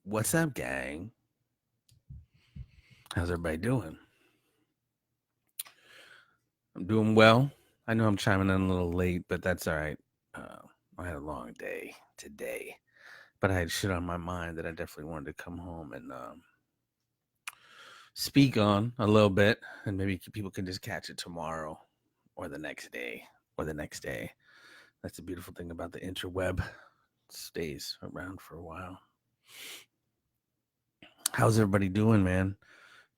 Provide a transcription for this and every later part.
What's up, gang? How's everybody doing? I'm doing well. I know I'm chiming in a little late, but that's all right. I had a long day today, but I had shit on my mind that I definitely wanted to come home and speak on a little bit, and maybe people can just catch it tomorrow or the next day or the next day. That's the beautiful thing about the interweb. It stays around for a while. How's everybody doing, man?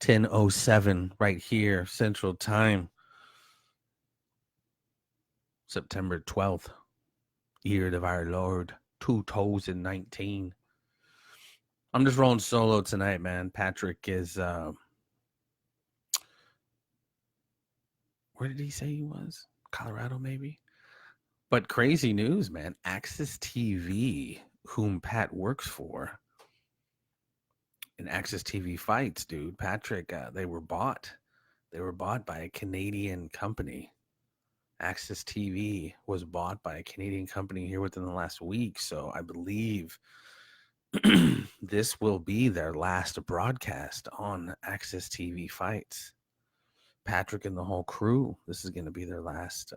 10:07 right here, Central Time. September 12th, year of our Lord, 2019. I'm just rolling solo tonight, man. Patrick is, where did he say he was? Colorado, maybe? But crazy news, man. Access TV, whom Pat works for, in Access TV Fights, dude. Patrick, they were bought. They were bought by a Canadian company. Access TV was bought by a Canadian company here within the last week. So I believe this will be their last broadcast on Access TV Fights. Patrick and the whole crew, this is going to be their last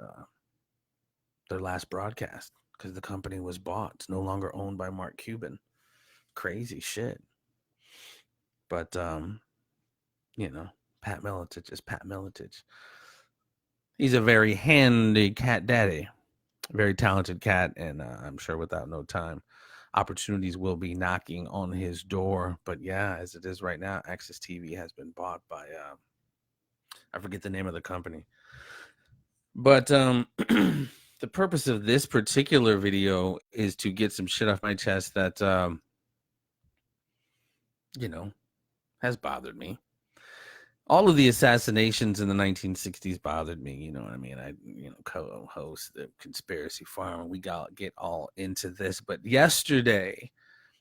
broadcast because the company was bought. It's no longer owned by Mark Cuban. Crazy shit. But, Pat Miletich is Pat Miletich. He's a very handy cat daddy, very talented cat, and I'm sure without no time, opportunities will be knocking on his door. But yeah, as it is right now, Access TV has been bought by, I forget the name of the company. But the purpose of this particular video is to get some shit off my chest that, has bothered me. All of the assassinations in the 1960s bothered me. You know what I mean? I, co-host the Conspiracy Farm. We get all into this. But yesterday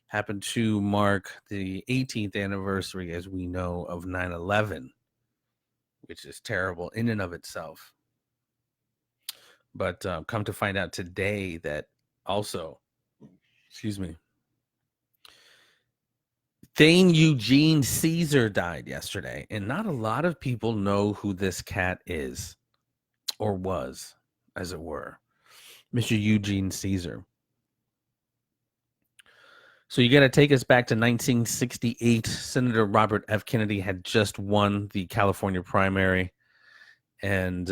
happened to mark the 18th anniversary, as we know, of 9/11, which is terrible in and of itself. But come to find out today that also, Thane Eugene Cesar died yesterday, and not a lot of people know who this cat is, or was, as it were. Mr. Eugene Cesar. So you got to take us back to 1968. Senator Robert F. Kennedy had just won the California primary, and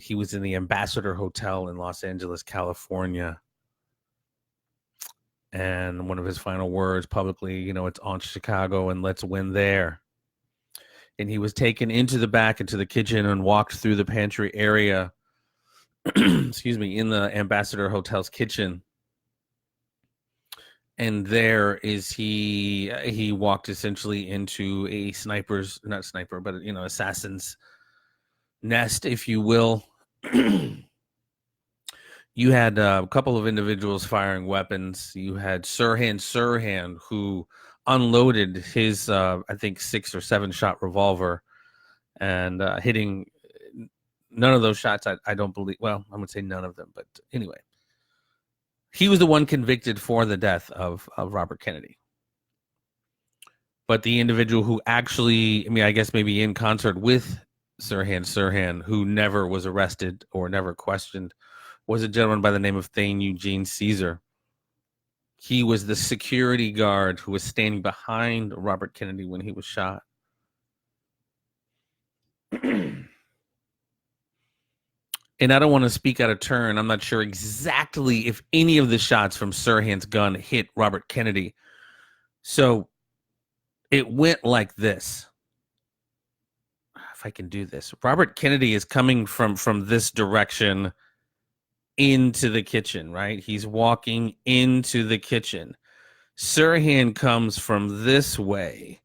he was in the Ambassador Hotel in Los Angeles, California. And one of his final words publicly, it's on Chicago and let's win there. And he was taken into the kitchen and walked through the pantry area, in the Ambassador Hotel's kitchen. And there is he walked essentially into a assassin's nest, if you will. You had a couple of individuals firing weapons. You had Sirhan, who unloaded his, I think, 6 or 7 shot revolver and hitting none of those shots. I don't believe. Well, I would say none of them. But anyway, he was the one convicted for the death of Robert Kennedy. But the individual who actually, I guess maybe in concert with Sirhan, who never was arrested or never questioned, was a gentleman by the name of Thane Eugene Cesar. He was the security guard who was standing behind Robert Kennedy when he was shot. And I don't want to speak out of turn. I'm not sure exactly if any of the shots from Sirhan's gun hit Robert Kennedy. So it went like this. If I can do this. Robert Kennedy is coming from this direction into the kitchen, right? He's walking into the kitchen. Sirhan comes from this way,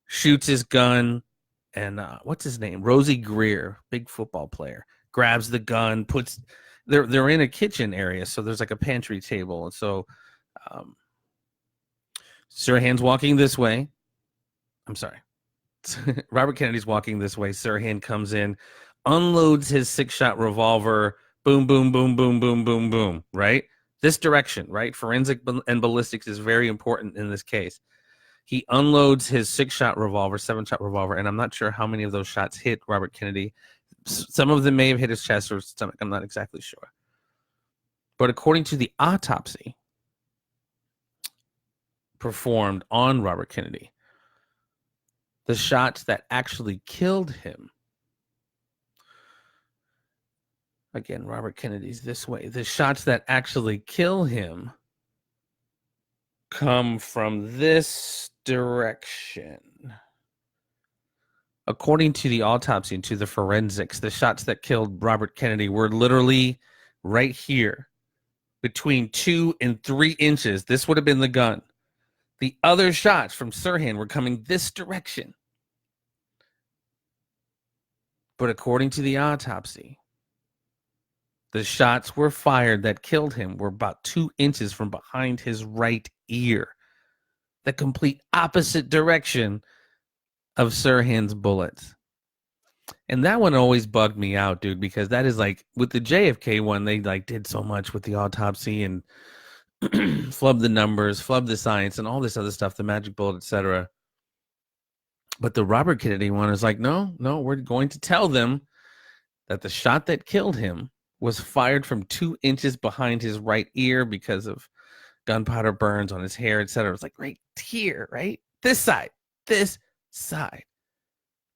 shoots his gun, and what's his name? Rosie Greer, big football player, grabs the gun, they're in a kitchen area, so there's like a pantry table. And so Sirhan's walking this way. I'm sorry. Robert Kennedy's walking this way. Sirhan comes in, unloads his 6-shot revolver. Boom, boom, boom, boom, boom, boom, boom, right? This direction, right? Forensic and ballistics is very important in this case. He unloads his 6-shot revolver, 7-shot revolver, and I'm not sure how many of those shots hit Robert Kennedy. Some of them may have hit his chest or stomach. I'm not exactly sure. But according to the autopsy performed on Robert Kennedy, the shots that actually killed him, again, Robert Kennedy's this way, the shots that actually kill him come from this direction. According to the autopsy and to the forensics, the shots that killed Robert Kennedy were literally right here, between 2 and 3 inches. This would have been the gun. The other shots from Sirhan were coming this direction. But according to the autopsy, the shots were fired that killed him were about 2 inches from behind his right ear, the complete opposite direction of Sirhan's bullets. And that one always bugged me out, dude, because that is like, with the JFK one, they like did so much with the autopsy and flubbed the numbers, flubbed the science, and all this other stuff, the magic bullet, etc. But the Robert Kennedy one is like, no, we're going to tell them that the shot that killed him was fired from 2 inches behind his right ear because of gunpowder burns on his hair, etc. It's like right here, right? This side.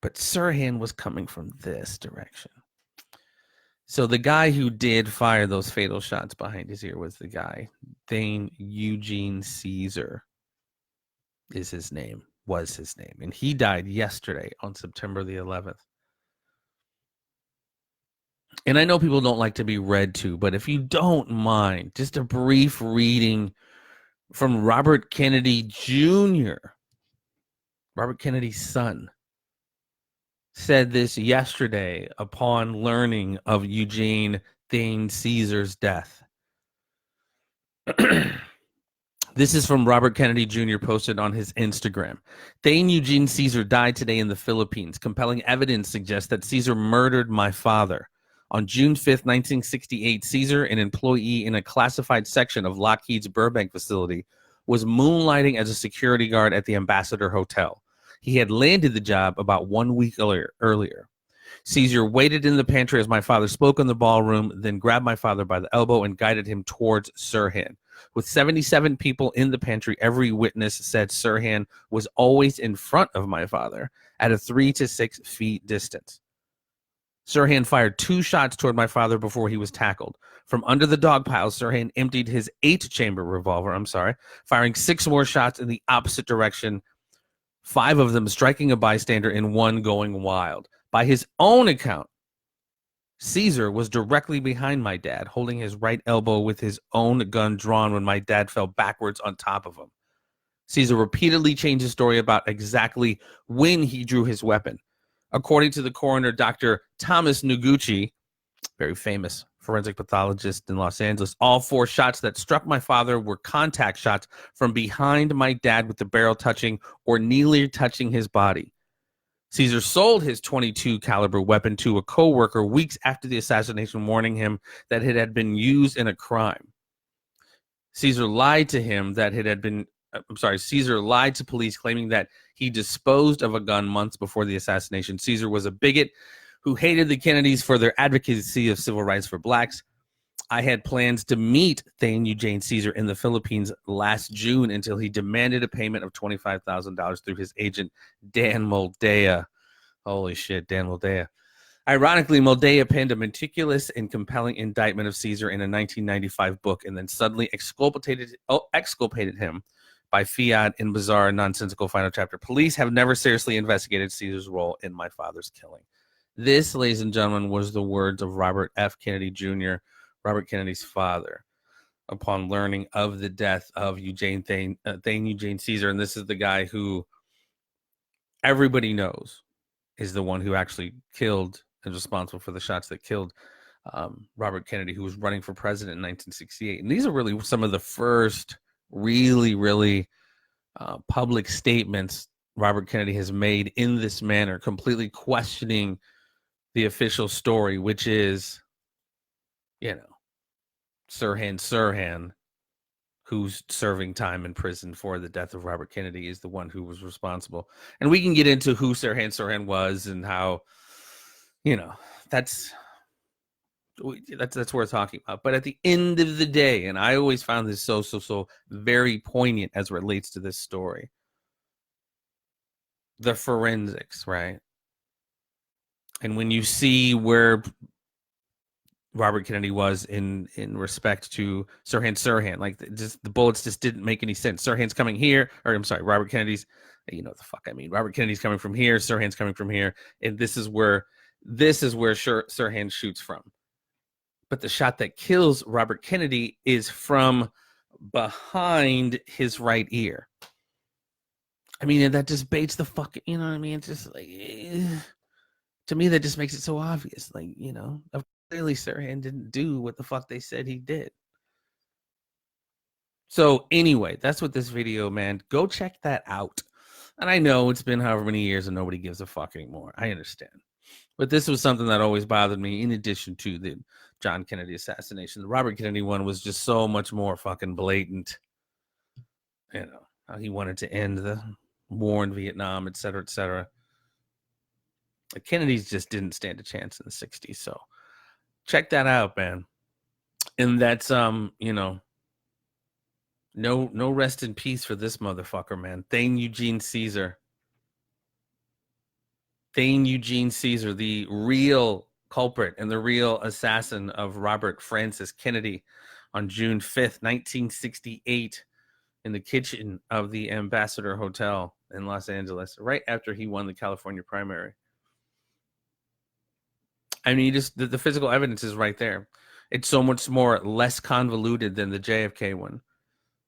But Sirhan was coming from this direction. So the guy who did fire those fatal shots behind his ear was the guy, Thane Eugene Cesar was his name. And he died yesterday on September the 11th. And I know people don't like to be read to, but if you don't mind, just a brief reading from Robert Kennedy Jr., Robert Kennedy's son, said this yesterday upon learning of Eugene Thane Cesar's death. This is from Robert Kennedy Jr. posted on his Instagram. Thane Eugene Cesar died today in the Philippines. Compelling evidence suggests that Cesar murdered my father. On June 5th, 1968, Cesar, an employee in a classified section of Lockheed's Burbank facility, was moonlighting as a security guard at the Ambassador Hotel. He had landed the job about 1 week earlier. Cesar waited in the pantry as my father spoke in the ballroom, then grabbed my father by the elbow and guided him towards Sirhan. With 77 people in the pantry, every witness said Sirhan was always in front of my father at a 3 to 6 feet distance. Sirhan fired 2 shots toward my father before he was tackled. From under the dog pile, Sirhan emptied his 8-chamber revolver, firing 6 more shots in the opposite direction, 5 of them striking a bystander and 1 going wild. By his own account, Cesar was directly behind my dad, holding his right elbow with his own gun drawn when my dad fell backwards on top of him. Cesar repeatedly changed his story about exactly when he drew his weapon. According to the coroner, Dr. Thomas Noguchi, very famous forensic pathologist in Los Angeles, all 4 shots that struck my father were contact shots from behind my dad with the barrel touching or nearly touching his body. Cesar sold his .22 caliber weapon to a co-worker weeks after the assassination, warning him that it had been used in a crime. Cesar lied to police, claiming that he disposed of a gun months before the assassination. Cesar was a bigot who hated the Kennedys for their advocacy of civil rights for blacks. I had plans to meet Thane Eugene Cesar in the Philippines last June until he demanded a payment of $25,000 through his agent, Dan Moldea. Holy shit, Dan Moldea. Ironically, Moldea penned a meticulous and compelling indictment of Cesar in a 1995 book and then suddenly exculpated him by fiat in bizarre, nonsensical final chapter. Police have never seriously investigated Cesar's role in my father's killing. This, ladies and gentlemen, was the words of Robert F. Kennedy Jr., Robert Kennedy's father, upon learning of the death of Thane Eugene Cesar. And this is the guy who everybody knows is the one who actually killed and responsible for the shots that killed Robert Kennedy, who was running for president in 1968. And these are really some of the first really public statements Robert Kennedy has made in this manner, completely questioning the official story, which is, Sirhan who's serving time in prison for the death of Robert Kennedy is the one who was responsible. And we can get into who Sirhan was and how, that's worth talking about. But at the end of the day, and I always found this so very poignant as it relates to this story, the forensics, right? And when you see where Robert Kennedy was in respect to Sirhan, like just the bullets just didn't make any sense. Sirhan's coming here, or I'm sorry, Robert Kennedy's, Robert Kennedy's coming from here, Sirhan's coming from here, and this is where Sirhan shoots from. But the shot that kills Robert Kennedy is from behind his right ear. I mean, that just baits the fuck, you know what I mean? It's just like, to me, that just makes it so obvious. Like, clearly Sirhan didn't do what the fuck they said he did. So anyway, that's what this video, man. Go check that out. And I know it's been however many years and nobody gives a fuck anymore. I understand. But this was something that always bothered me in addition to the John Kennedy assassination. The Robert Kennedy one was just so much more fucking blatant. How he wanted to end the war in Vietnam, et cetera, et cetera. The Kennedys just didn't stand a chance in the 60s. So check that out, man. And that's, no rest in peace for this motherfucker, man. Thane Eugene Cesar. Thane Eugene Cesar, the real culprit and the real assassin of Robert Francis Kennedy on June 5th, 1968, in the kitchen of the Ambassador Hotel in Los Angeles, right after he won the California primary. I mean, the physical evidence is right there. It's so much less convoluted than the JFK one.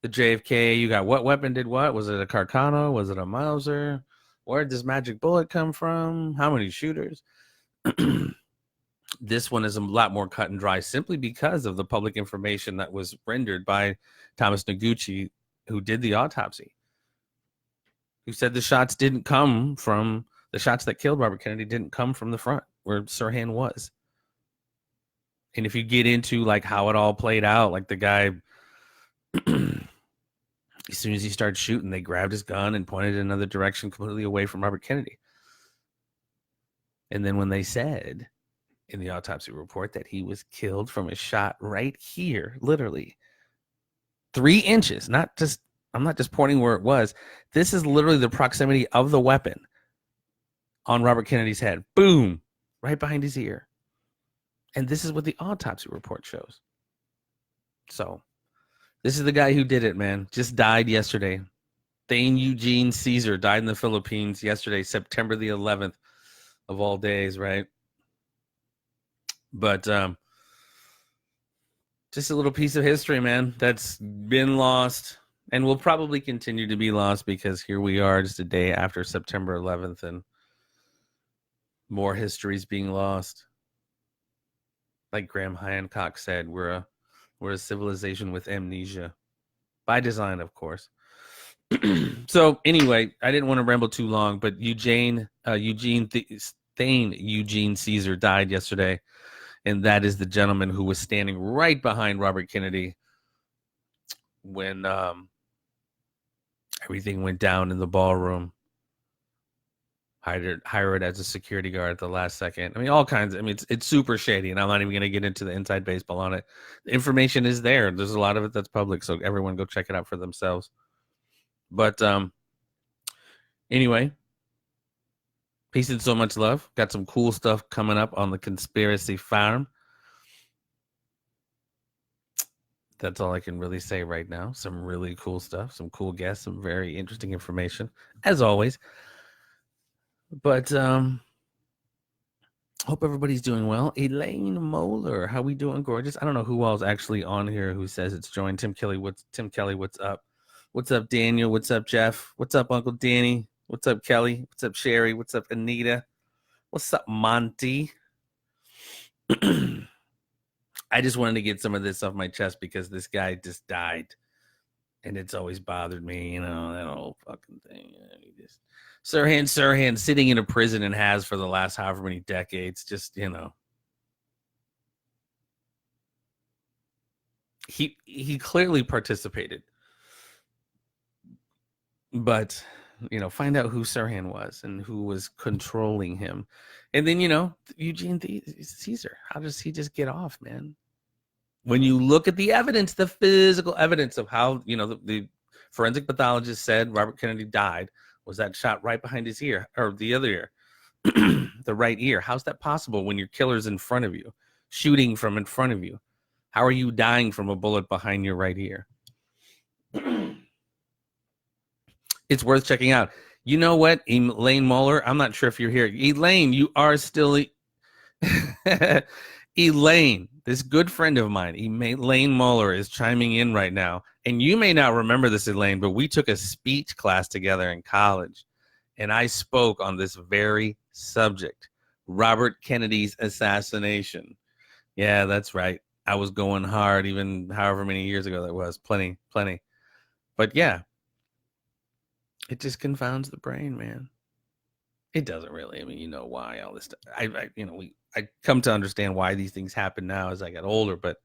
The JFK, you got what weapon did what? Was it a Carcano? Was it a Mauser? Where did this magic bullet come from? How many shooters? This one is a lot more cut and dry simply because of the public information that was rendered by Thomas Noguchi, who did the autopsy, who said the shots that killed Robert Kennedy didn't come from the front where Sirhan was. And if you get into like how it all played out, like the guy, as soon as he started shooting, they grabbed his gun and pointed in another direction completely away from Robert Kennedy. And then when they said in the autopsy report that he was killed from a shot right here, literally 3 inches, I'm not just pointing where it was. This is literally the proximity of the weapon on Robert Kennedy's head. Boom, right behind his ear. And this is what the autopsy report shows. So this is the guy who did it, man. Just died yesterday. Thane Eugene Cesar died in the Philippines yesterday, September the 11th of all days, right? But just a little piece of history, man, that's been lost and will probably continue to be lost because here we are just a day after September 11th and more history is being lost. Like Graham Hancock said, we're a civilization with amnesia, by design, of course. So anyway, I didn't want to ramble too long, but Thane Eugene Cesar died yesterday, and that is the gentleman who was standing right behind Robert Kennedy when everything went down in the ballroom. Hired as a security guard at the last second. I mean, all kinds. I mean, it's super shady, and I'm not even going to get into the inside baseball on it. The information is there. There's a lot of it that's public, so everyone go check it out for themselves. But anyway, peace and so much love. Got some cool stuff coming up on the Conspiracy Farm. That's all I can really say right now. Some really cool stuff, some cool guests, some very interesting information, as always. But hope everybody's doing well. Elaine Moeller, how we doing, gorgeous? I don't know who else actually on here who says it's joined. Tim Kelly, what's up? What's up, Daniel? What's up, Jeff? What's up, Uncle Danny? What's up, Kelly? What's up, Sherry? What's up, Anita? What's up, Monty? I just wanted to get some of this off my chest because this guy just died. And it's always bothered me, that whole fucking thing. Sirhan sitting in a prison and has for the last however many decades. Just, he clearly participated But, find out who Sirhan was and who was controlling him. And then, Eugene Caesar. How does he just get off, man? When you look at the evidence, the physical evidence of how, the forensic pathologist said Robert Kennedy died was that shot right behind his ear, or the other ear, the right ear. How's that possible when your killer's in front of you, shooting from in front of you? How are you dying from a bullet behind your right ear? It's worth checking out. You know what, Elaine Moeller? I'm not sure if you're here. Elaine, you are still... Elaine, this good friend of mine, Elaine Moeller, is chiming in right now. And you may not remember this, Elaine, but we took a speech class together in college. And I spoke on this very subject, Robert Kennedy's assassination. Yeah, that's right. I was going hard, even however many years ago that was. Plenty. But yeah, it just confounds the brain, man. It doesn't really. I mean, you know why all this stuff. I come to understand why these things happen now as I got older, but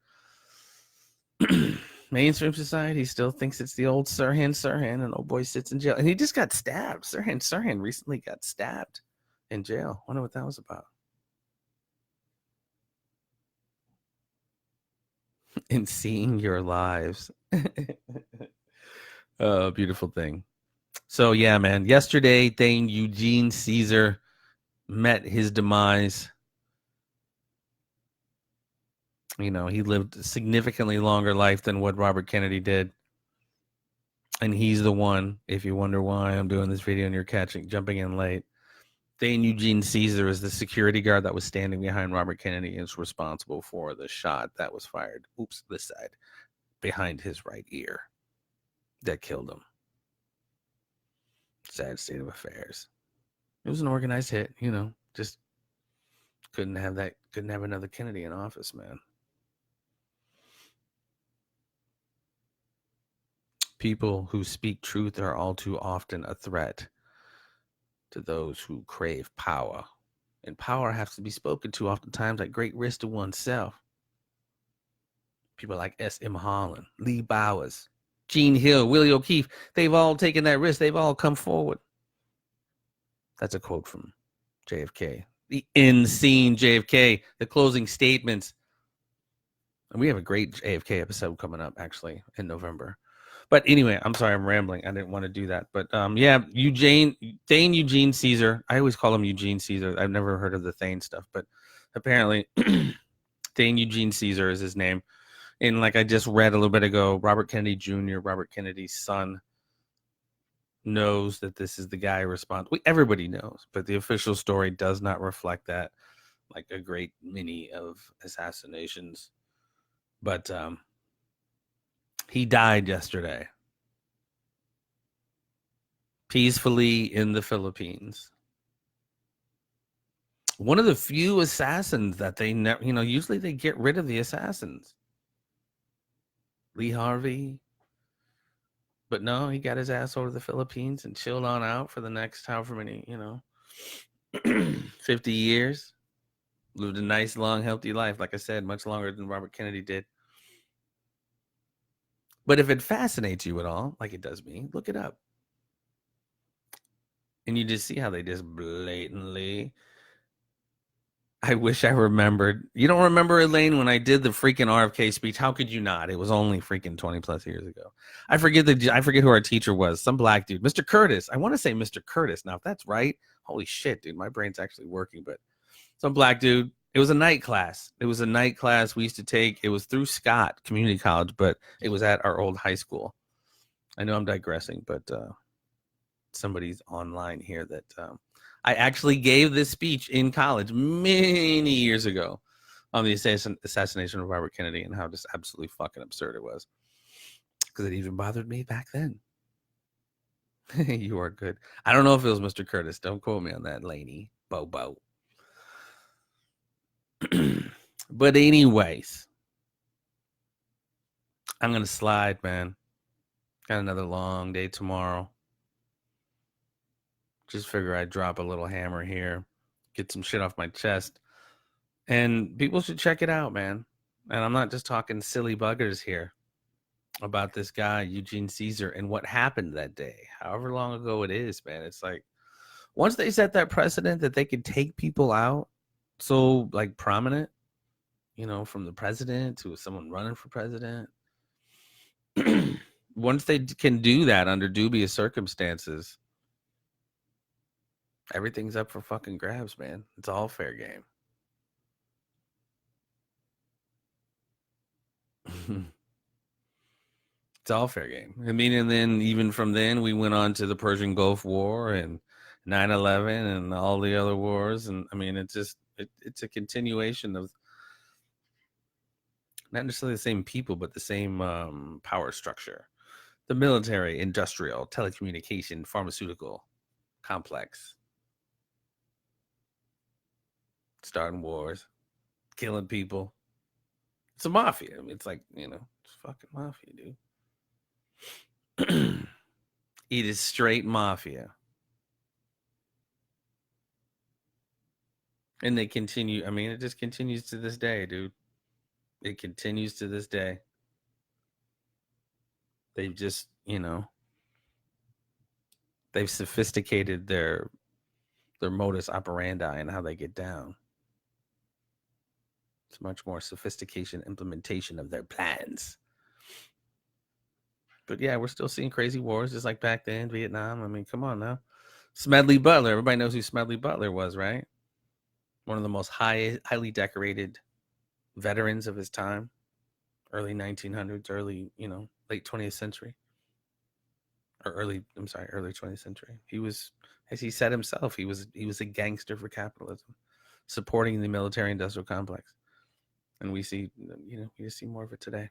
mainstream society still thinks it's the old Sirhan, and old boy sits in jail. And he just got stabbed. Sirhan recently got stabbed in jail. Wonder what that was about. In seeing your lives. Oh, beautiful thing. So yeah, man. Yesterday, Thane Eugene Cesar met his demise. He lived a significantly longer life than what Robert Kennedy did. And he's the one, if you wonder why I'm doing this video and you're jumping in late, Thane Eugene Cesar is the security guard that was standing behind Robert Kennedy and is responsible for the shot that was fired, this side, behind his right ear that killed him. Sad state of affairs. It was an organized hit, just couldn't have another Kennedy in office, man. People who speak truth are all too often a threat to those who crave power. And power has to be spoken to oftentimes at great risk to oneself. People like S.M. Holland, Lee Bowers, Gene Hill, Willie O'Keefe, they've all taken that risk. They've all come forward. That's a quote from JFK. The end scene JFK, the closing statements. And we have a great JFK episode coming up, actually, in November. But anyway, I'm sorry, I'm rambling. I didn't want to do that. But yeah, Thane Eugene Cesar. I always call him Eugene Cesar. I've never heard of the Thane stuff, but apparently Thane Eugene Cesar is his name. And like I just read a little bit ago, Robert Kennedy Jr., Robert Kennedy's son, knows that this is the guy responsible. Everybody knows, but the official story does not reflect that, like a great many of assassinations. But he died yesterday, peacefully in the Philippines. One of the few assassins that they never, usually they get rid of the assassins. Lee Harvey. But no, he got his ass over to the Philippines and chilled on out for the next however many, 50 years. Lived a nice, long, healthy life. Like I said, much longer than Robert Kennedy did. But if it fascinates you at all, like it does me, look it up. And you just see how they just blatantly... I wish I remembered. You don't remember, Elaine, when I did the freaking RFK speech? How could you not? It was only freaking 20 plus years ago. I forget who our teacher was. Some black dude, Mr. Curtis. I want to say Mr. Curtis. Now, if that's right, holy shit, dude, my brain's actually working. But some black dude. It was a night class. We used to take. It was through Scott Community College, but it was at our old high school. I know I'm digressing, but somebody's online here that I actually gave this speech in college many years ago on the assassination of Robert Kennedy and how just absolutely fucking absurd it was, because it even bothered me back then. You are good. I don't know if it was Mr. Curtis. Don't quote me on that, Laney. Bobo. But anyways, I'm going to slide, man. Got another long day tomorrow. Just figure I'd drop a little hammer here, get some shit off my chest. And people should check it out, man. And I'm not just talking silly buggers here. about this guy, Eugene Cesar, and what happened that day, however long ago it is, man. It's like once they set that precedent that they could take people out so like prominent, from the president to someone running for president. Once they can do that under dubious circumstances, everything's up for fucking grabs, man. It's all fair game. It's all fair game. I mean, and then even from then, we went on to the Persian Gulf War and 9/11 and all the other wars. And I mean, it's a continuation of not necessarily the same people, but the same power structure. The military, industrial, telecommunication, pharmaceutical complex, starting wars, killing people. It's a mafia. I mean, it's like, it's fucking mafia, dude. It is straight mafia. And they continue. I mean, it just continues to this day, dude. It continues to this day. They've just, they've sophisticated their modus operandi and how they get down. It's much more sophistication, implementation of their plans. But yeah, we're still seeing crazy wars just like back then, Vietnam. I mean, come on now. Smedley Butler. Everybody knows who Smedley Butler was, right? One of the most highly decorated veterans of his time. Early 1900s, late 20th century. Or early 20th century. He was, as he said himself, he was a gangster for capitalism, supporting the military industrial complex. And we see more of it today.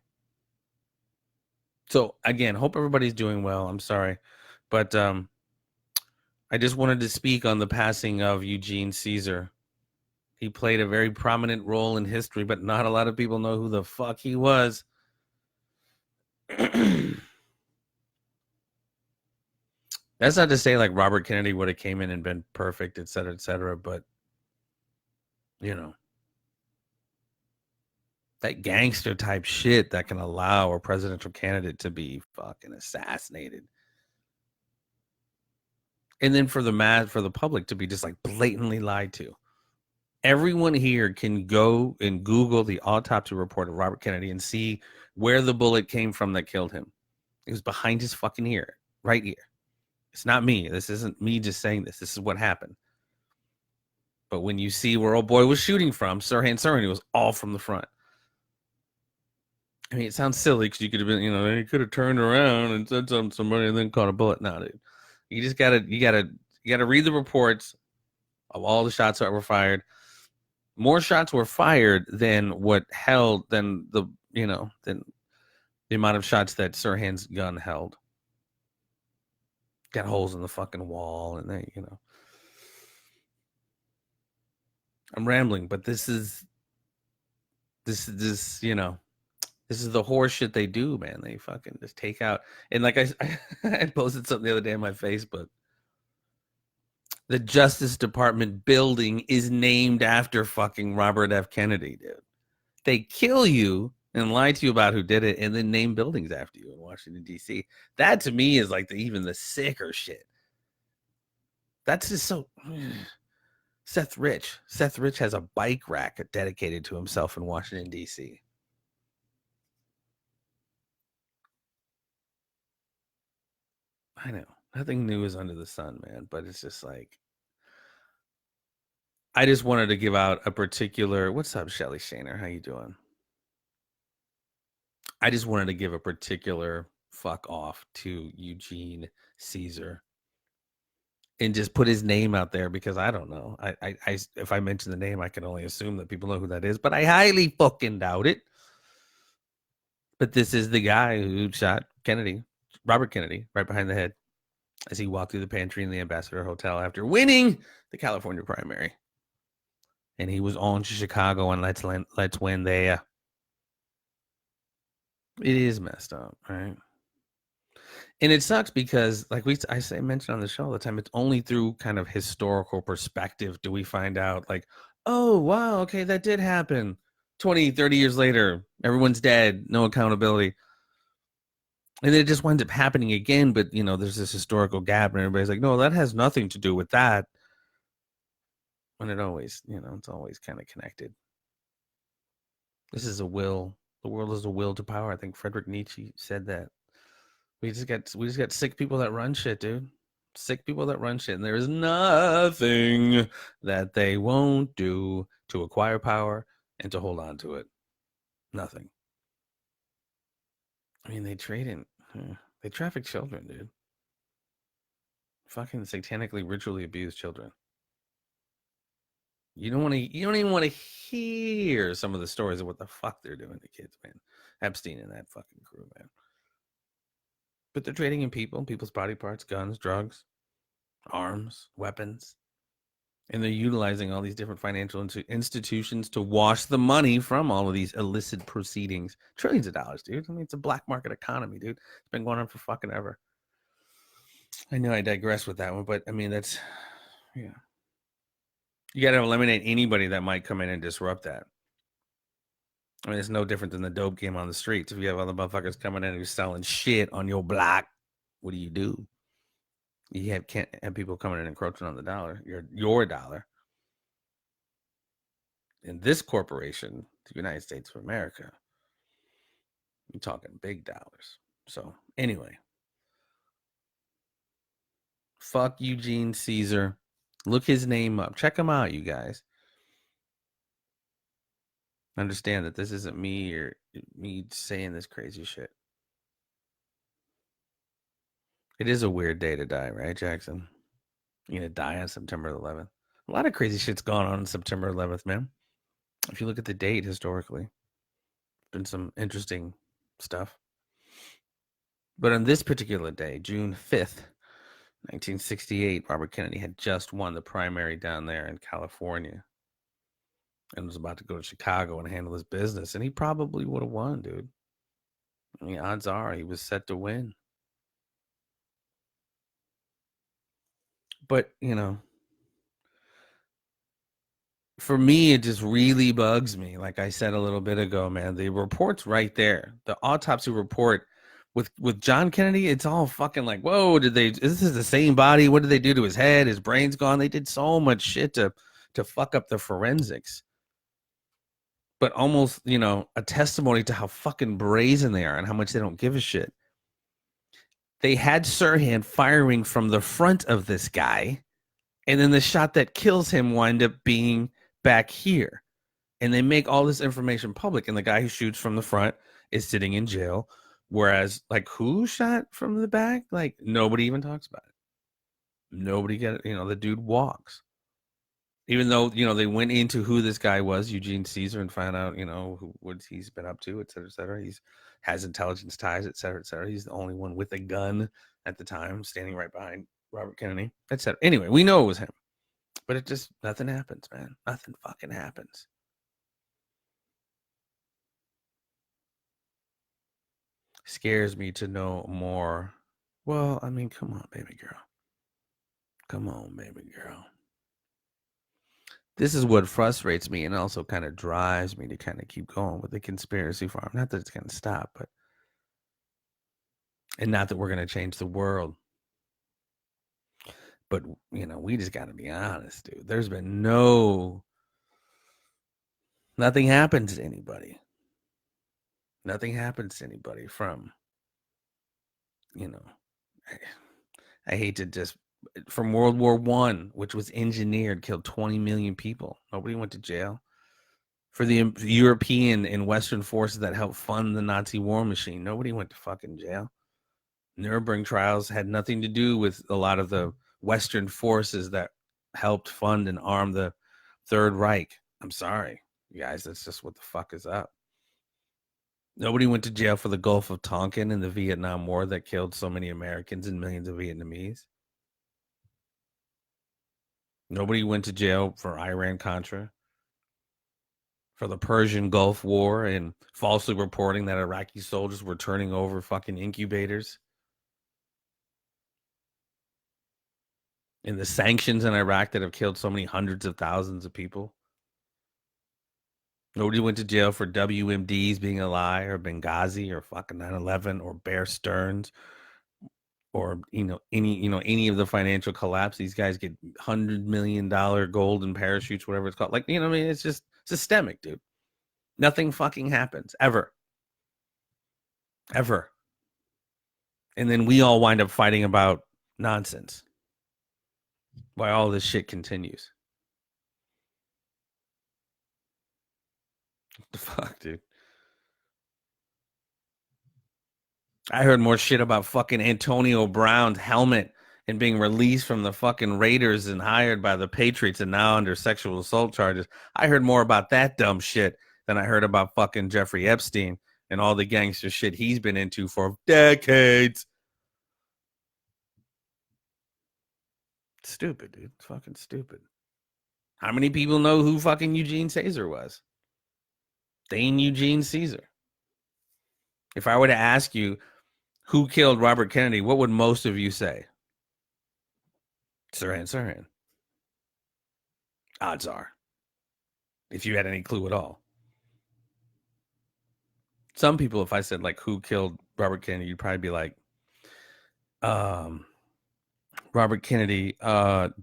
So again, hope everybody's doing well. I'm sorry, but I just wanted to speak on the passing of Eugene Cesar. He played a very prominent role in history, but not a lot of people know who the fuck he was. That's not to say like Robert Kennedy would have came in and been perfect, et cetera, but that gangster type shit that can allow a presidential candidate to be fucking assassinated. And then for the public to be just like blatantly lied to. Everyone here can go and Google the autopsy report of Robert Kennedy and see where the bullet came from that killed him. It was behind his fucking ear, right here. It's not me. This isn't me just saying this. This is what happened. But when you see where old boy was shooting from, Sirhan Sirhan, it was all from the front. I mean, it sounds silly because you could have been, he could have turned around and said something to somebody and then caught a bullet. No, dude. You just gotta read the reports of all the shots that were fired. More shots were fired than the amount of shots that Sirhan's gun held. Got holes in the fucking wall, and they, I'm rambling, but this is this is the horse shit they do, man. They fucking just take out, and like I posted something the other day on my Facebook. The Justice Department building is named after fucking Robert F. Kennedy, dude. They kill you and lie to you about who did it and then name buildings after you in Washington, D.C. That to me is like even the sicker shit. That's just so... Seth Rich has a bike rack dedicated to himself in Washington, D.C. I know. Nothing new is under the sun, man. But it's just like... I just wanted to give out a particular... What's up, Shelly Shaner? How you doing? I just wanted to give a particular fuck off to Eugene Cesar and just put his name out there because I don't know. I if I mention the name, I can only assume that people know who that is, but I highly fucking doubt it. But this is the guy who shot Kennedy, Robert Kennedy, right behind the head as he walked through the pantry in the Ambassador Hotel after winning the California primary. And he was on to Chicago and let's win there. It is messed up, right? And it sucks because, like I mentioned on the show all the time, it's only through kind of historical perspective do we find out, like, oh, wow, okay, that did happen. 20, 30 years later, everyone's dead, no accountability. And then it just winds up happening again, but there's this historical gap, and everybody's like, no, that has nothing to do with that. When it always, it's always kind of connected. This is a will. The world is a will to power. I think Friedrich Nietzsche said that. We just got sick people that run shit, dude. Sick people that run shit, and there is nothing that they won't do to acquire power and to hold on to it. Nothing. I mean, they traffic children, dude. Fucking satanically ritually abused children. You don't even want to hear some of the stories of what the fuck they're doing to kids, man. Epstein and that fucking crew, man. But they're trading in people's body parts, guns, drugs, arms, weapons. And they're utilizing all these different financial institutions to wash the money from all of these illicit proceedings. Trillions of dollars, dude. I mean, it's a black market economy, dude. It's been going on for fucking ever. I know I digress with that one, but I mean, that's, yeah. You got to eliminate anybody that might come in and disrupt that. I mean, it's no different than the dope game on the streets. If you have other motherfuckers coming in who's selling shit on your block, what do? You can't have people coming in and encroaching on the dollar, your dollar. In this corporation, the United States of America, you're talking big dollars. So anyway, fuck Eugene Cesar. Look his name up. Check him out, you guys. Understand that this isn't me or me saying this crazy shit. It is a weird day to die, right, Jackson? You're gonna die on September 11th. A lot of crazy shit's gone on September 11th, man. If you look at the date historically, been some interesting stuff. But on this particular day, June 5th, 1968, Robert Kennedy had just won the primary down there in California and was about to go to Chicago and handle his business. And he probably would have won, dude. I mean, odds are he was set to win. But, for me, it just really bugs me. Like I said a little bit ago, man, the report's right there. The autopsy report with John Kennedy, it's all fucking like, whoa, this is the same body? What did they do to his head? His brain's gone. They did so much shit to fuck up the forensics. But almost, a testimony to how fucking brazen they are and how much they don't give a shit. They had Sirhan firing from the front of this guy, and then the shot that kills him wind up being back here. And they make all this information public, and the guy who shoots from the front is sitting in jail. Whereas, like, who shot from the back? Like, nobody even talks about it. Nobody the dude walks. Even though, they went into who this guy was, Eugene Cesar, and found out, what he's been up to, et cetera, et cetera. He's has intelligence ties, et cetera, et cetera. He's the only one with a gun at the time, standing right behind Robert Kennedy, et cetera. Anyway, we know it was him. But it just, nothing happens, man. Nothing fucking happens. Scares me to know more. Well, I mean, come on, baby girl. Come on, baby girl. This is what frustrates me and also kind of drives me to kind of keep going with the conspiracy farm. Not that it's going to stop, but and not that we're going to change the world. But, we just got to be honest, dude. There's been nothing happens to anybody. Nothing happens to anybody from, I hate to just, from World War I, which was engineered, killed 20 million people. Nobody went to jail. For the European and Western forces that helped fund the Nazi war machine, nobody went to fucking jail. Nuremberg trials had nothing to do with a lot of the Western forces that helped fund and arm the Third Reich. I'm sorry, you guys, that's just what the fuck is up. Nobody went to jail for the Gulf of Tonkin and the Vietnam War that killed so many Americans and millions of Vietnamese. Nobody went to jail for Iran-Contra, for the Persian Gulf War, and falsely reporting that Iraqi soldiers were turning over fucking incubators. And the sanctions in Iraq that have killed so many hundreds of thousands of people. Nobody went to jail for WMDs being a lie, or Benghazi, or fucking 9/11, or Bear Stearns, or any of the financial collapse. These guys get $100 million golden parachutes, whatever it's called. Like, I mean, it's just systemic, dude. Nothing fucking happens ever. And then we all wind up fighting about nonsense while all this shit continues. What the fuck, dude? I heard more shit about fucking Antonio Brown's helmet and being released from the fucking Raiders and hired by the Patriots and now under sexual assault charges. I heard more about that dumb shit than I heard about fucking Jeffrey Epstein and all the gangster shit he's been into for decades. Stupid, dude. It's fucking stupid. How many people know who fucking Eugene Cesar was? Thane Eugene Cesar. If I were to ask you who killed Robert Kennedy, what would most of you say? Sirhan. Odds are. If you had any clue at all. Some people, if I said like who killed Robert Kennedy, you'd probably be like, Robert Kennedy,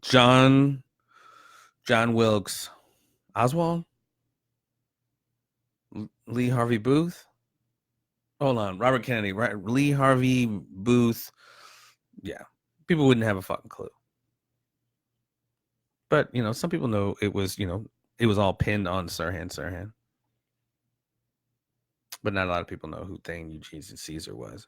John Wilkes Oswald, Lee Harvey Booth. Hold on, Robert Kennedy, right? Lee Harvey Booth. Yeah, people wouldn't have a fucking clue. But some people know it was it was all pinned on Sirhan. But not a lot of people know who Thane Eugene Cesar was.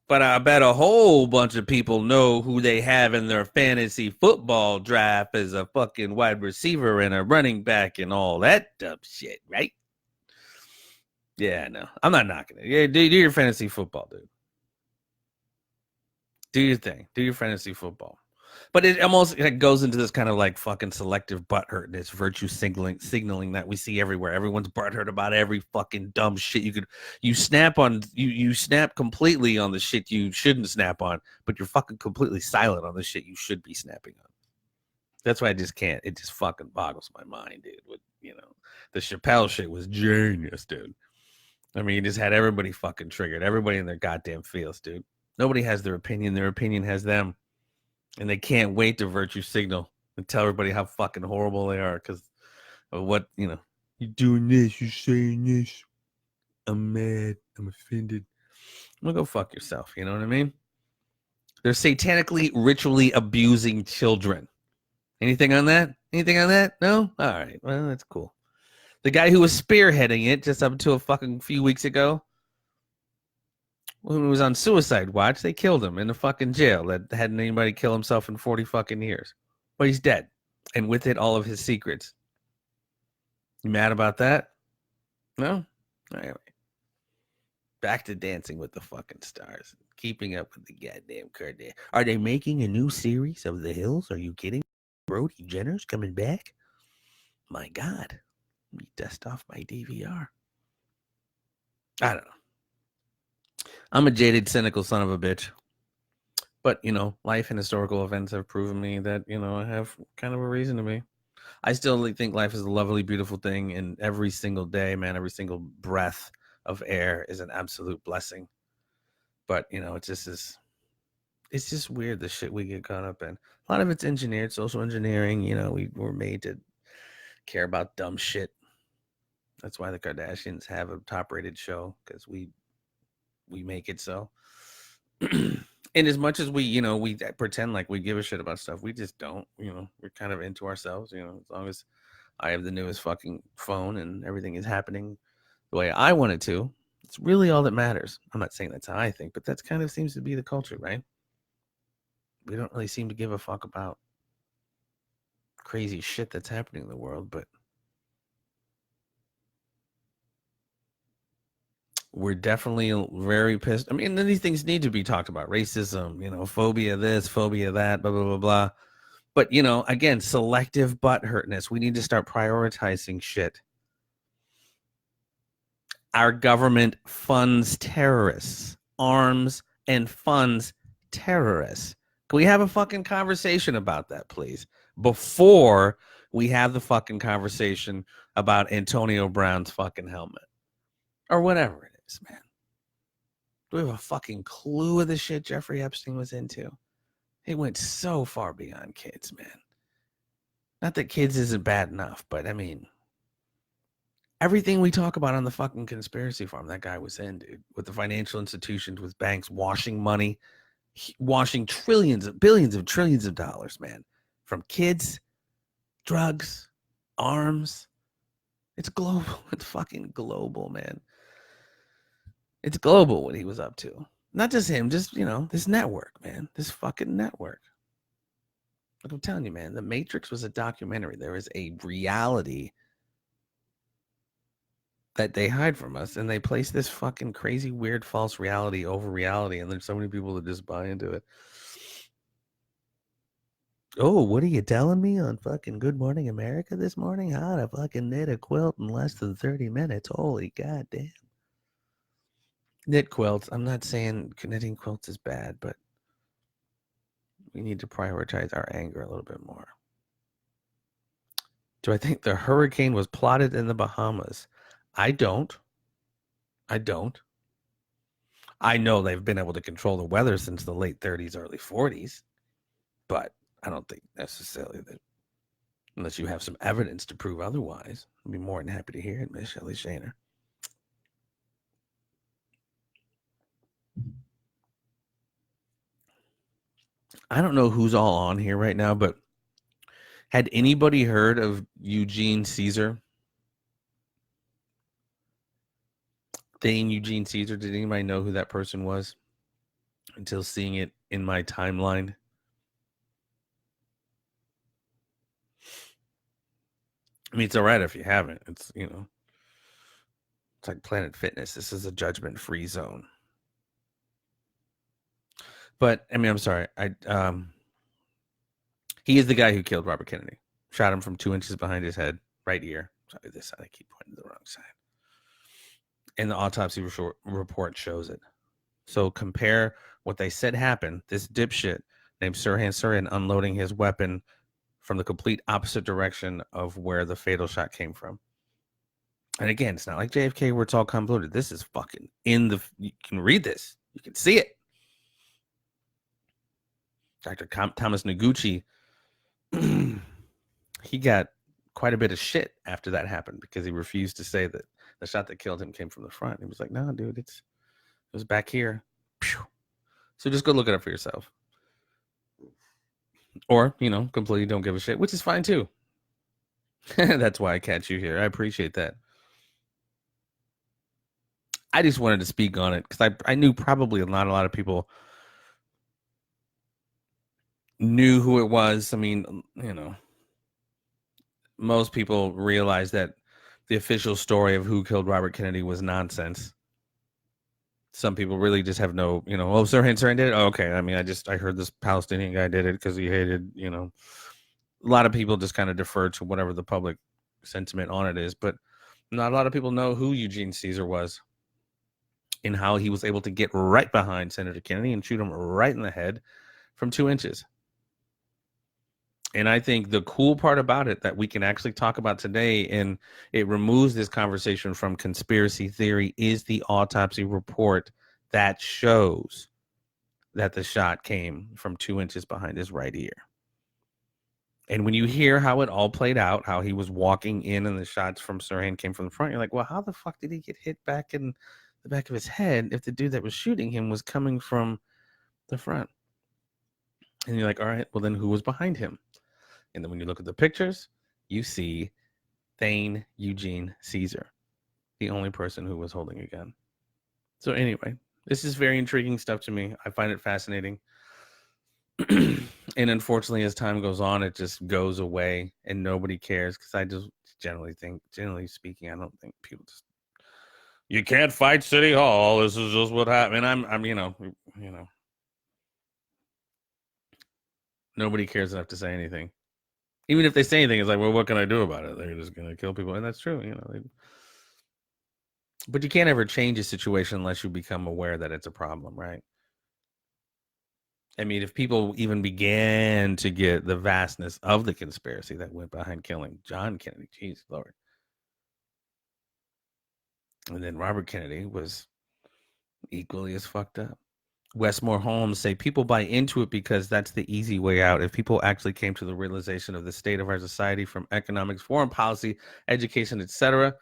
But I bet a whole bunch of people know who they have in their fantasy football draft as a fucking wide receiver and a running back and all that dumb shit, right? Yeah, no, I'm not knocking it. Yeah, do your fantasy football, dude. Do your thing. Do your fantasy football. But it almost goes into this kind of like fucking selective butthurt, this virtue signaling that we see everywhere. Everyone's butthurt about every fucking dumb shit you snap completely on the shit you shouldn't snap on, but you're fucking completely silent on the shit you should be snapping on. That's why I just can't. It just fucking boggles my mind, dude. With the Chappelle shit was genius, dude. I mean, he just had everybody fucking triggered. Everybody in their goddamn feels, dude. Nobody has their opinion. Their opinion has them. And they can't wait to virtue signal and tell everybody how fucking horrible they are because of what, you're doing this, you're saying this. I'm mad. I'm offended. Well, go fuck yourself. You know what I mean? They're satanically, ritually abusing children. Anything on that? No? All right. Well, that's cool. The guy who was spearheading it just up until a fucking few weeks ago, when he was on suicide watch, they killed him in the fucking jail that hadn't anybody kill himself in 40 fucking years. But he's dead. And with it, all of his secrets. You mad about that? No? Anyway. Back to Dancing with the fucking Stars. Keeping up with the goddamn Kardashians. Are they making a new series of The Hills? Are you kidding? Brody Jenner's coming back? My God. Let me dust off my DVR. I don't know. I'm a jaded, cynical son of a bitch. But, life and historical events have proven me that, I have kind of a reason to be. I still think life is a lovely, beautiful thing. And every single day, man, every single breath of air is an absolute blessing. But, it's just weird, the shit we get caught up in. A lot of it's engineered, social engineering. We were made to care about dumb shit. That's why the Kardashians have a top-rated show, because we make it so. And as much as we pretend like we give a shit about stuff, we just don't. We're kind of into ourselves. As long as I have the newest fucking phone and everything is happening the way I want it to, it's really all that matters. I'm not saying that's how I think, but that kind of seems to be the culture, right? We don't really seem to give a fuck about crazy shit that's happening in the world, but we're definitely very pissed. I mean, these things need to be talked about. Racism, phobia this, phobia that, blah, blah, blah, blah. But, again, selective butthurtness. We need to start prioritizing shit. Our government funds terrorists, arms and funds terrorists. Can we have a fucking conversation about that, please? Before we have the fucking conversation about Antonio Brown's fucking helmet. Or whatever it is, man. Do we have a fucking clue of the shit Jeffrey Epstein was into? It went so far beyond kids, man. Not that kids isn't bad enough, but I mean, everything we talk about on the fucking conspiracy farm, that guy was in, dude. With the financial institutions, with banks washing money, washing billions of trillions of dollars, man. From kids, drugs, arms. It's global. It's fucking global, man. It's global what he was up to. Not just him, just, this network, man. This fucking network. Like I'm telling you, man, The Matrix was a documentary. There is a reality that they hide from us, and they place this fucking crazy, weird, false reality over reality, and there's so many people that just buy into it. Oh, what are you telling me on fucking Good Morning America this morning? How to fucking knit a quilt in less than 30 minutes. Holy goddamn. Knit quilts. I'm not saying knitting quilts is bad, but we need to prioritize our anger a little bit more. Do I think the hurricane was plotted in the Bahamas? I don't. I know they've been able to control the weather since the late 30s, early 40s, but I don't think necessarily that, unless you have some evidence to prove otherwise. I'd be more than happy to hear it, Miss Shelley Shaner. I don't know who's all on here right now, but had anybody heard of Eugene Cesar? Thane Eugene Cesar? Did anybody know who that person was until seeing it in my timeline? I mean, it's all right if you haven't. It's, it's like Planet Fitness. This is a judgment-free zone. But I mean, I'm sorry. He is the guy who killed Robert Kennedy. Shot him from 2 inches behind his head, right ear. Sorry, this side. I keep pointing to the wrong side. And the autopsy report shows it. So compare what they said happened. This dipshit named Sirhan Sirhan unloading his weapon from the complete opposite direction of where the fatal shot came from. And again, it's not like JFK where it's all convoluted. This is fucking you can read this. You can see it. Dr. Thomas Noguchi, he got quite a bit of shit after that happened because he refused to say that the shot that killed him came from the front. He was like, no, dude, it was back here. So just go look it up for yourself. Or, completely don't give a shit, which is fine too. That's why I catch you here. I appreciate that. I just wanted to speak on it because I knew probably not a lot of people knew who it was. I mean, most people realize that the official story of who killed Robert Kennedy was nonsense. Some people really just have no, Sirhan did it. Oh, okay. I mean, I heard this Palestinian guy did it because he hated, a lot of people just kind of defer to whatever the public sentiment on it is, but not a lot of people know who Eugene Cesar was and how he was able to get right behind Senator Kennedy and shoot him right in the head from 2 inches. And I think the cool part about it that we can actually talk about today, and it removes this conversation from conspiracy theory, is the autopsy report that shows that the shot came from 2 inches behind his right ear. And when you hear how it all played out, how he was walking in and the shots from Sirhan came from the front, you're like, well, how the fuck did he get hit back in the back of his head if the dude that was shooting him was coming from the front? And you're like, all right, well, then who was behind him? And then when you look at the pictures, you see Thane Eugene Cesar, the only person who was holding a gun. So anyway, this is very intriguing stuff to me. I find it fascinating. And unfortunately, as time goes on, it just goes away and nobody cares because I just generally speaking, I don't think people just, you can't fight City Hall. This is just what happened. I'm nobody cares enough to say anything. Even if they say anything, it's like, well, what can I do about it? They're just going to kill people. And that's true, but you can't ever change a situation unless you become aware that it's a problem, right? I mean, if people even began to get the vastness of the conspiracy that went behind killing John Kennedy, jeez, Lord. And then Robert Kennedy was equally as fucked up. Westmore Holmes say people buy into it because that's the easy way out. If people actually came to the realization of the state of our society from economics, foreign policy, education, etc.,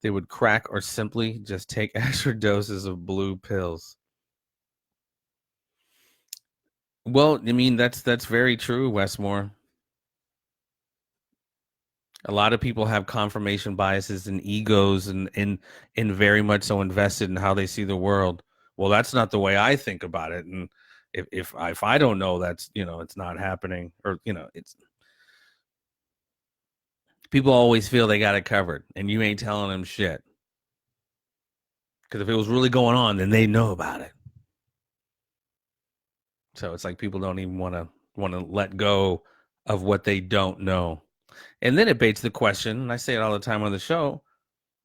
they would crack or simply just take extra doses of blue pills. Well, I mean that's very true, Westmore. A lot of people have confirmation biases and egos and very much so invested in how they see the world. Well, that's not the way I think about it, and if I don't know, that's it's not happening, or it's people always feel they got it covered, and you ain't telling them shit. Because if it was really going on, then they know about it. So it's like people don't even want to let go of what they don't know. And then it baits the question, and I say it all the time on the show.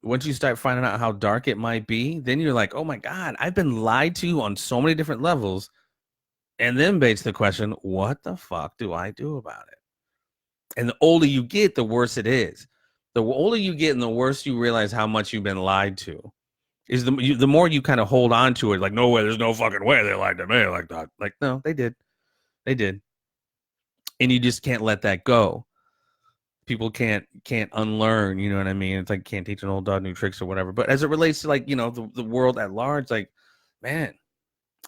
Once you start finding out how dark it might be, then you're like, oh my God, I've been lied to on so many different levels. And then baits the question, what the fuck do I do about it? And the older you get, the worse it is. The older you get and the worse you realize how much you've been lied to. Is the more you kind of hold on to it, like, no way, there's no fucking way they lied to me like that. Like, no, they did. They did. And you just can't let that go. People can't unlearn, you know what I mean? It's like can't teach an old dog new tricks or whatever. But as it relates to like, the world at large, like, man,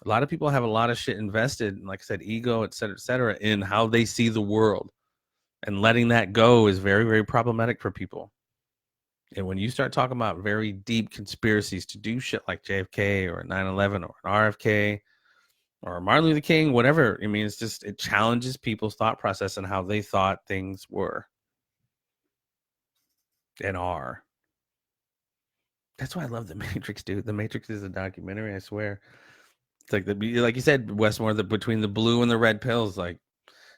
a lot of people have a lot of shit invested, like I said, ego, et cetera, in how they see the world. And letting that go is very, very problematic for people. And when you start talking about very deep conspiracies to do shit like JFK or 9/11 or an RFK or Martin Luther King, whatever, I mean, it challenges people's thought process and how they thought things were and are. That's why I love The Matrix, dude. The Matrix is a documentary, I swear. It's like like you said, Westmore, between the blue and the red pills, like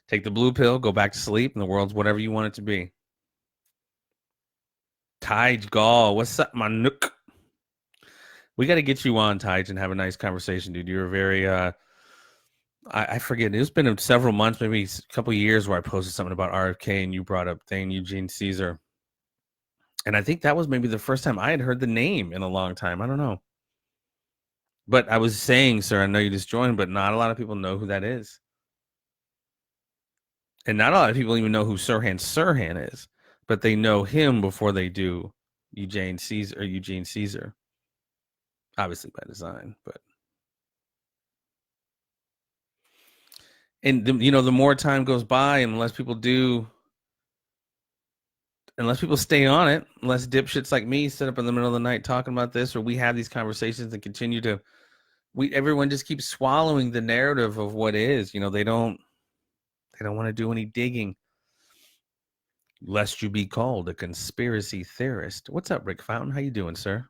take the blue pill, go back to sleep, and the world's whatever you want it to be. Taj Gall, what's up, my nook? We got to get you on, Taj, and have a nice conversation, dude. You're very I forget. It's been several months, maybe a couple of years, where I posted something about RFK, and you brought up Thane Eugene Cesar, and I think that was maybe the first time I had heard the name in a long time. I don't know, but I was saying, sir, I know you just joined, but not a lot of people know who that is, and not a lot of people even know who Sirhan is, but they know him before they do Eugene Cesar, obviously by design, but. And the more time goes by, and unless people stay on it, unless dipshits like me sit up in the middle of the night talking about this, or we have these conversations and continue to, everyone just keeps swallowing the narrative of what is. They don't want to do any digging, lest you be called a conspiracy theorist. What's up, Rick Fountain? How you doing, sir?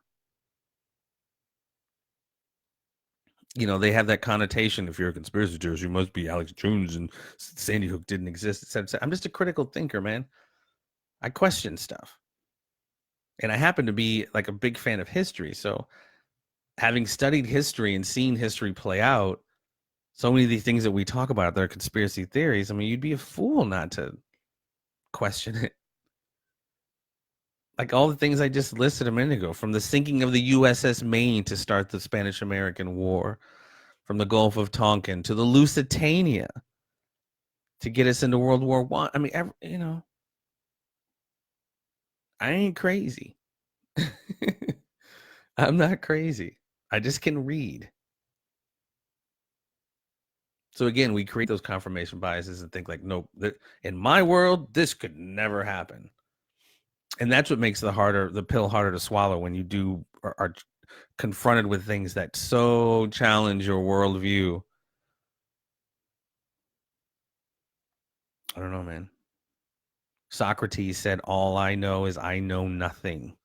They have that connotation. If you're a conspiracy theorist, you must be Alex Jones and Sandy Hook didn't exist, etc. I'm just a critical thinker, man. I question stuff. And I happen to be like a big fan of history. So having studied history and seen history play out, so many of the things that we talk about, they're conspiracy theories. I mean, you'd be a fool not to question it. Like all the things I just listed a minute ago, from the sinking of the USS Maine to start the Spanish-American War, from the Gulf of Tonkin to the Lusitania to get us into World War One. I mean, I ain't crazy. I'm not crazy. I just can read. So again, we create those confirmation biases and think like, nope, in my world, this could never happen. And that's what makes the pill harder to swallow when you are confronted with things that so challenge your worldview. I don't know, man. Socrates said, all I know is I know nothing.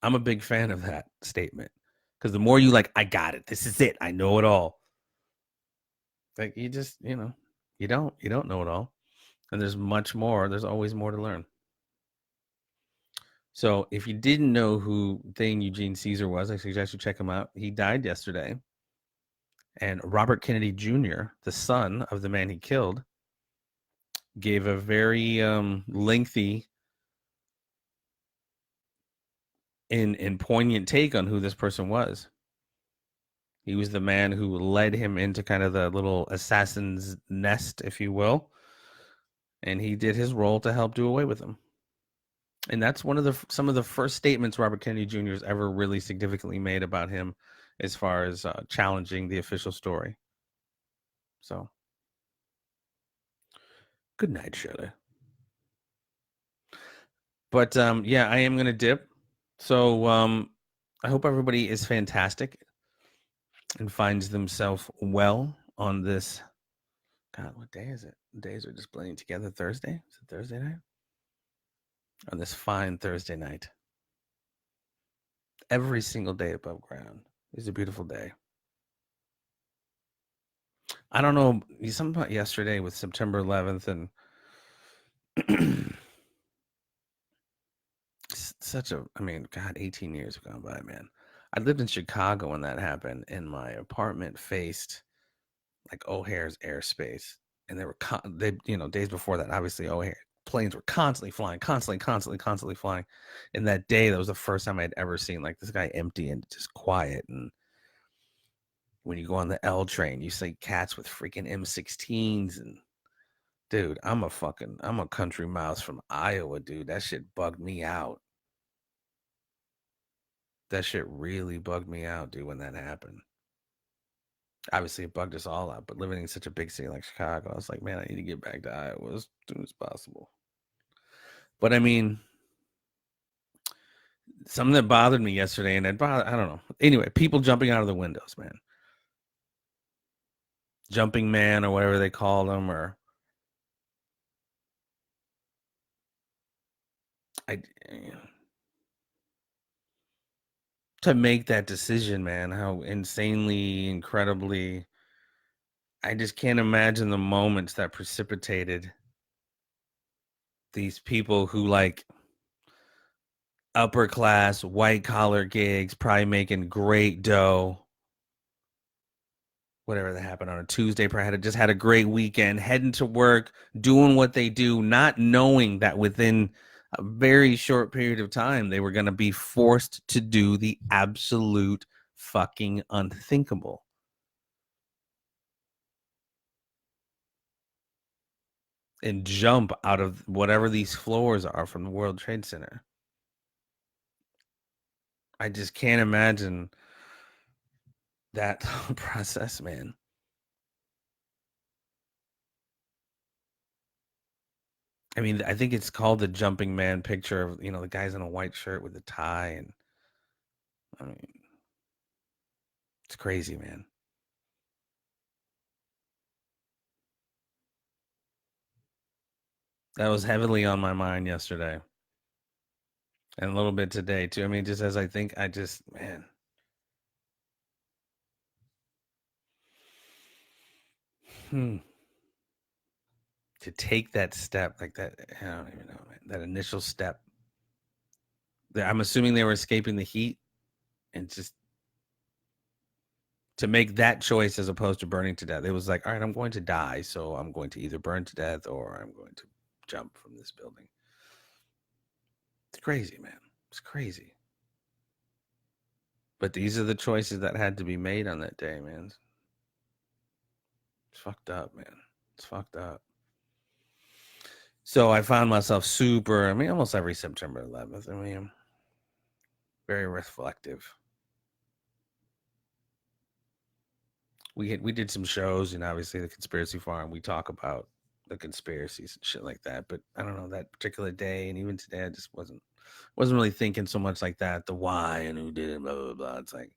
I'm a big fan of that statement. Because the more you like, I got it. This is it. I know it all. Like you just, you don't know it all. And there's much more. There's always more to learn. So if you didn't know who Thane Eugene Cesar was, I suggest you check him out. He died yesterday. And Robert Kennedy Jr., the son of the man he killed, gave a very lengthy and poignant take on who this person was. He was the man who led him into kind of the little assassin's nest, if you will, and he did his role to help do away with him. And that's some of the first statements Robert Kennedy Jr. has ever really significantly made about him, as far as challenging the official story. So, good night, Shirley. But yeah, I am gonna dip. So I hope everybody is fantastic and finds themselves well on this. God, what day is it? Days are just blending together. Thursday? Is it Thursday night? On this fine Thursday night. Every single day above ground is a beautiful day. I don't know. Something about yesterday with September 11th and such a, I mean, God, 18 years have gone by, man. I lived in Chicago when that happened, and my apartment faced like O'Hare's airspace, and they were days before that, obviously O'Hare planes were constantly flying, constantly flying. And that day, that was the first time I'd ever seen like this guy empty and just quiet. And when you go on the L train, you see cats with freaking M16s, and dude, I'm a country mouse from Iowa, dude. That shit bugged me out. That shit really bugged me out, dude, when that happened. Obviously, it bugged us all out, but living in such a big city like Chicago, I was like, man, I need to get back to Iowa as soon as possible. But I mean, something that bothered me yesterday, and I don't know. Anyway, people jumping out of the windows, man. Jumping man or whatever they call them, or I to make that decision, man. How insanely, incredibly, I just can't imagine the moments that precipitated these people who like upper class, white collar gigs, probably making great dough. Whatever that happened on a Tuesday, probably just had a great weekend, heading to work, doing what they do, not knowing that within a very short period of time they were going to be forced to do the absolute fucking unthinkable. And jump out of whatever these floors are from the World Trade Center. I just can't imagine that process, man. I mean, I think it's called the jumping man picture of, the guys in a white shirt with a tie. And I mean, it's crazy, man. That was heavily on my mind yesterday and a little bit today, too. I mean, just as I think, man. To take that step like that, I don't even know, man. That initial step. I'm assuming they were escaping the heat and just to make that choice as opposed to burning to death. It was like, all right, I'm going to die, so I'm going to either burn to death or I'm going to jump from this building. It's crazy, man. It's crazy. But these are the choices that had to be made on that day, man. It's fucked up, man. It's fucked up. So I found myself almost every September 11th. I mean, very reflective. We did some shows, and obviously the Conspiracy Farm. We talk about the conspiracies and shit like that. But I don't know, that particular day, and even today, I just wasn't really thinking so much like that. The why and who did it, blah blah blah. It's like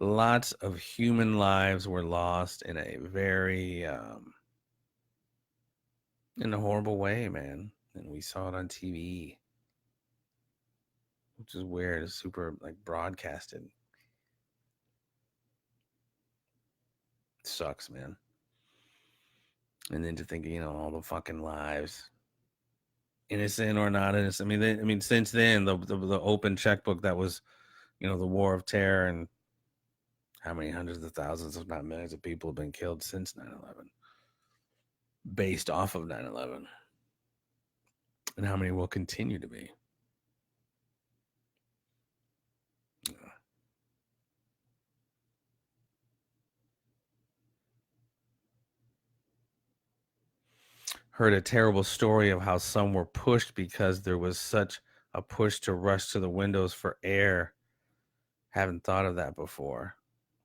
lots of human lives were lost in a very in a horrible way, man. And we saw it on TV, which is weird. It's super like broadcasted. It sucks, man. And then to think, all the fucking lives, innocent or not innocent. I mean, since then, the open checkbook that was the war of terror, and how many hundreds of thousands, if not millions of people have been killed since 9/11, based off of 9/11, and how many will continue to be. Heard a terrible story of how some were pushed because there was such a push to rush to the windows for air. Haven't thought of that before.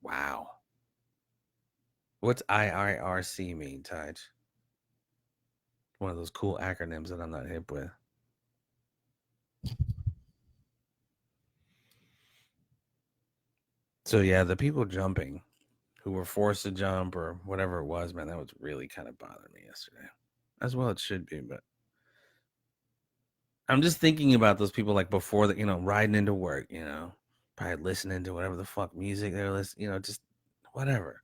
Wow. What's IIRC mean, Taj? One of those cool acronyms that I'm not hip with. So yeah, the people jumping who were forced to jump or whatever it was, man, that was really kind of bothering me yesterday. As well it should be, but I'm just thinking about those people like before that, riding into work, probably listening to whatever the fuck music they're listening, just whatever.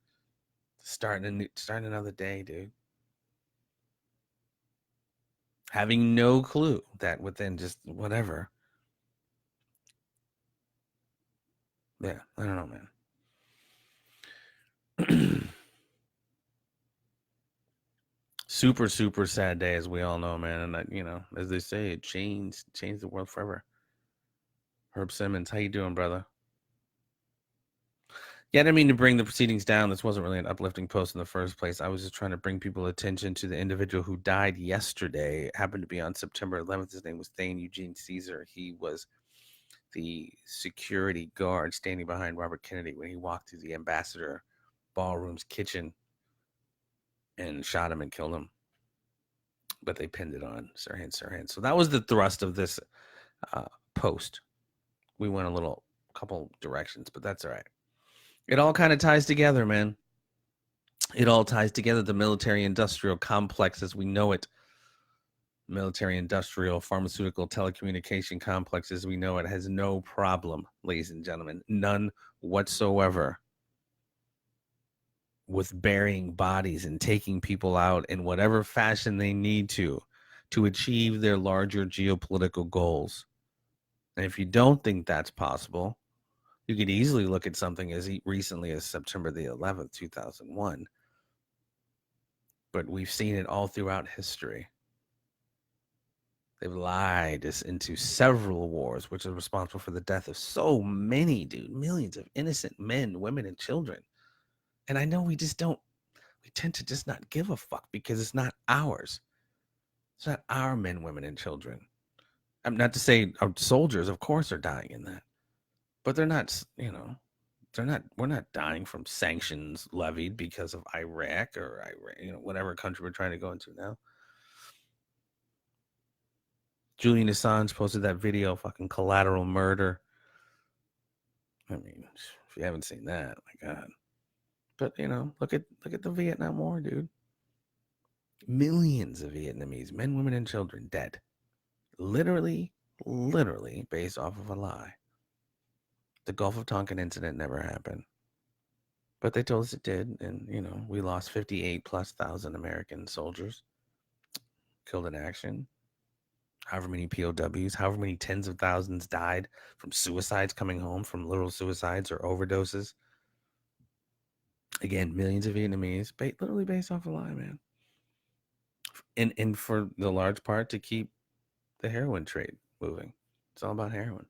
Starting another day, dude. Having no clue that within just whatever. Yeah, I don't know, man. Super, super sad day, as we all know, man. And as they say, it changed the world forever. Herb Simmons, how you doing, brother? Yeah, I didn't mean to bring the proceedings down. This wasn't really an uplifting post in the first place. I was just trying to bring people attention to the individual who died yesterday. It happened to be on September 11th. His name was Thane Eugene Cesar. He was the security guard standing behind Robert Kennedy when he walked through the ambassador ballroom's kitchen and shot him and killed him. But they pinned it on Sirhan. So that was the thrust of this post. We went a couple directions, but that's all right. It all kind of ties together, man. It all ties together. The military-industrial complex as we know it, military-industrial, pharmaceutical, telecommunication complex as we know it, has no problem, ladies and gentlemen, none whatsoever, with burying bodies and taking people out in whatever fashion they need to achieve their larger geopolitical goals. And if you don't think that's possible, you could easily look at something as recently as September the 11th, 2001. But we've seen it all throughout history. They've lied us into several wars, which are responsible for the death of so many, dude, millions of innocent men, women, and children. And I know we tend to just not give a fuck because it's not ours. It's not our men, women, and children. I'm not to say our soldiers, of course, are dying in that, but they're not, we're not dying from sanctions levied because of Iraq or whatever country we're trying to go into now. Julian Assange posted that video, fucking collateral murder. I mean, if you haven't seen that, my God. But look at the Vietnam War, dude. Millions of Vietnamese men, women, and children dead. Literally based off of a lie. The Gulf of Tonkin incident never happened. But they told us it did, and we lost 58,000+ American soldiers killed in action. However many POWs, however many tens of thousands died from suicides coming home, from literal suicides or overdoses. Again, millions of Vietnamese, literally based off a lie, man. And for the large part to keep the heroin trade moving. It's all about heroin.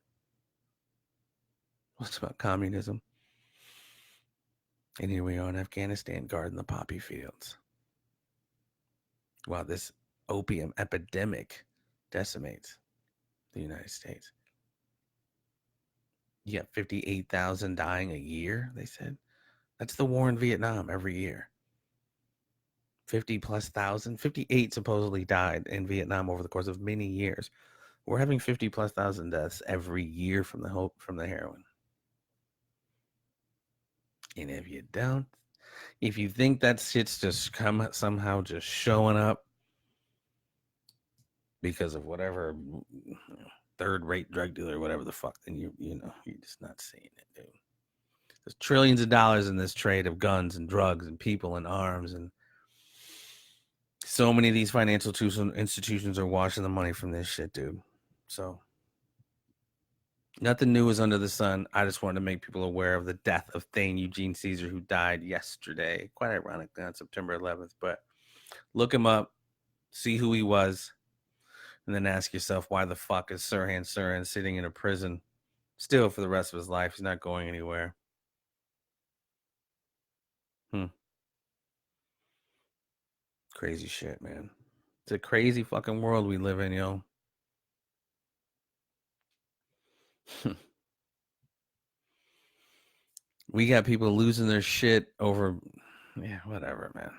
It's about communism. And here we are in Afghanistan guarding the poppy fields. While this opium epidemic decimates the United States. You got 58,000 dying a year, they said. That's the war in Vietnam every year. 50,000+, 58 supposedly died in Vietnam over the course of many years. We're having 50,000+ deaths every year from the heroin. And if you think that shit's just somehow just showing up because of whatever third-rate drug dealer or whatever the fuck, then you're just not seeing it, dude. There's trillions of dollars in this trade of guns and drugs and people and arms, and so many of these financial institutions are washing the money from this shit, dude. So Nothing new is under the sun. I just wanted to make people aware of the death of Thane Eugene Cesar, who died yesterday. Quite ironically on September 11th. But look him up, see who he was, and then ask yourself, why the fuck is Sirhan sitting in a prison still for the rest of his life? He's not going anywhere. Crazy shit, man. It's a crazy fucking world we live in, yo. We got people losing their shit over, yeah, whatever, man.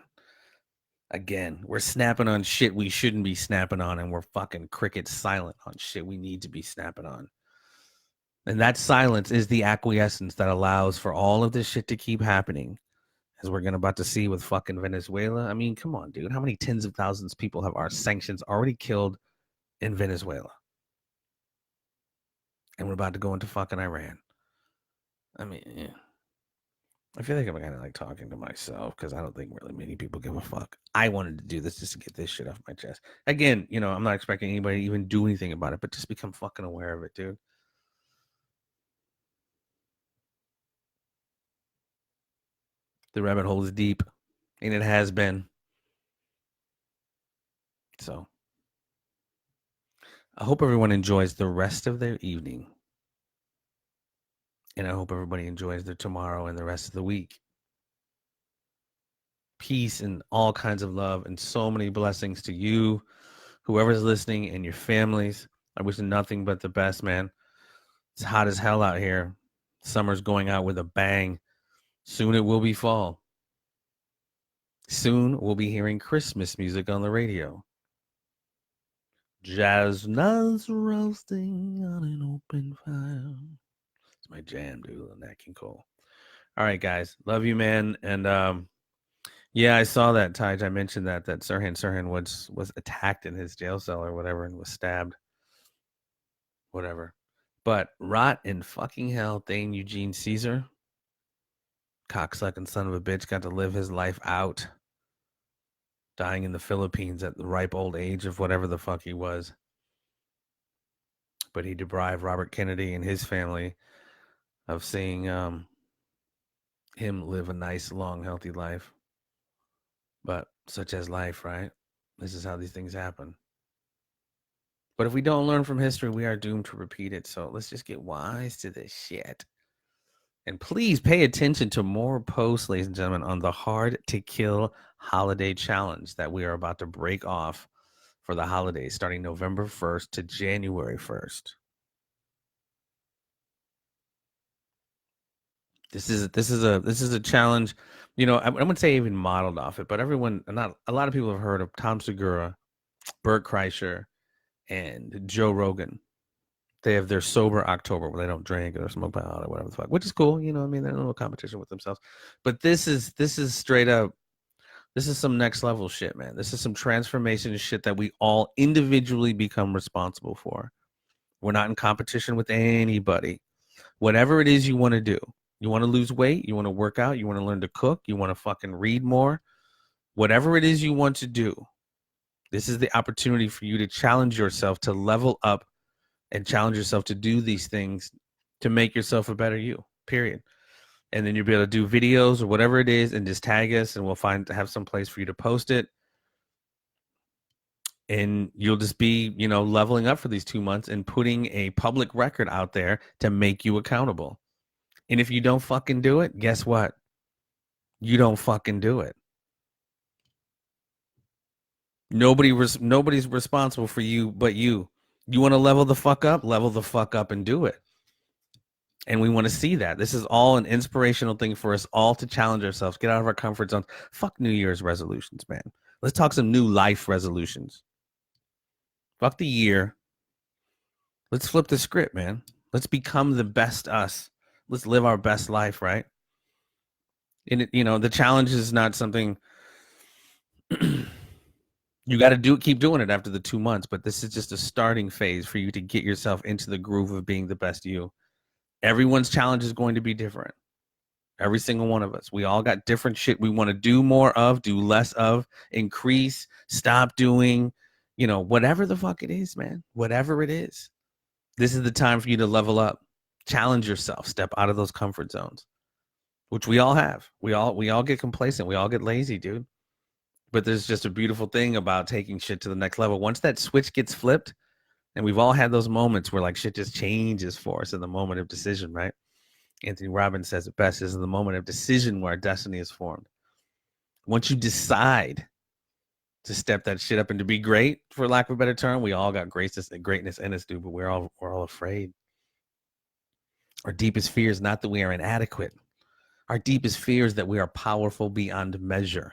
Again, we're snapping on shit we shouldn't be snapping on, and we're fucking cricket silent on shit we need to be snapping on. And that silence is the acquiescence that allows for all of this shit to keep happening, as we're gonna about to see with fucking Venezuela. I mean, come on, dude. How many tens of thousands of people have our sanctions already killed in Venezuela? And we're about to go into fucking Iran. I mean, yeah. I feel like I'm kind of like talking to myself because I don't think really many people give a fuck. I wanted to do this just to get this shit off my chest. Again, I'm not expecting anybody to even do anything about it, but just become fucking aware of it, dude. The rabbit hole is deep, and it has been. So I hope everyone enjoys the rest of their evening. And I hope everybody enjoys their tomorrow and the rest of the week. Peace and all kinds of love and so many blessings to you, whoever's listening, and your families. I wish nothing but the best, man. It's hot as hell out here. Summer's going out with a bang. Soon it will be fall. Soon we'll be hearing Christmas music on the radio. Jazz nuts roasting on an open fire. It's my jam, dude. Nat King Cole. All right, guys. Love you, man. And yeah, I saw that, Taj. I mentioned that Sirhan was attacked in his jail cell or whatever and was stabbed. Whatever. But rot in fucking hell, Thane Eugene Cesar, cocksucking son of a bitch, got to live his life out, dying in the Philippines at the ripe old age of whatever the fuck he was. But he deprived Robert Kennedy and his family of seeing him live a nice, long, healthy life. But such as life, right? This is how these things happen. But if we don't learn from history, we are doomed to repeat it. So let's just get wise to this shit. And please pay attention to more posts, ladies and gentlemen, on the Hard to Kill Holiday Challenge that we are about to break off for the holidays, starting November 1st to January 1st. This is a challenge, I wouldn't say even modeled off it, but not a lot of people have heard of Tom Segura, Bert Kreischer, and Joe Rogan. They have their sober October where they don't drink or smoke pot or whatever the fuck, which is cool. They're in a little competition with themselves. But this is straight up, this is some next level shit, man. This is some transformation shit that we all individually become responsible for. We're not in competition with anybody. Whatever it is you want to do, you want to lose weight, you want to work out, you want to learn to cook, you want to fucking read more, whatever it is you want to do, this is the opportunity for you to challenge yourself to level up and challenge yourself to do these things to make yourself a better you, period. And then you'll be able to do videos or whatever it is and just tag us and we'll have some place for you to post it. And you'll just be, leveling up for these 2 months and putting a public record out there to make you accountable. And if you don't fucking do it, guess what? You don't fucking do it. Nobody's responsible for you but you. You want to level the fuck up and do it. And we want to see that. This is all an inspirational thing for us all to challenge ourselves, get out of our comfort zones. Fuck New Year's resolutions, man. Let's talk some new life resolutions. Fuck the year. Let's flip the script, man. Let's become the best us. Let's live our best life, right? And the challenge is not something you got to keep doing it after the 2 months, but this is just a starting phase for you to get yourself into the groove of being the best you. Everyone's challenge is going to be different. Every single one of us. We all got different shit we want to do more of, do less of, increase, stop doing, whatever the fuck it is, man. Whatever it is. This is the time for you to level up, challenge yourself, step out of those comfort zones, which we all have. We all get complacent. We all get lazy, dude. But there's just a beautiful thing about taking shit to the next level. Once that switch gets flipped, and we've all had those moments where like shit just changes for us in the moment of decision, right? Anthony Robbins says it best, is in the moment of decision where our destiny is formed. Once you decide to step that shit up and to be great, for lack of a better term, we all got greatness in us, dude, but we're all afraid. Our deepest fear is not that we are inadequate. Our deepest fear is that we are powerful beyond measure.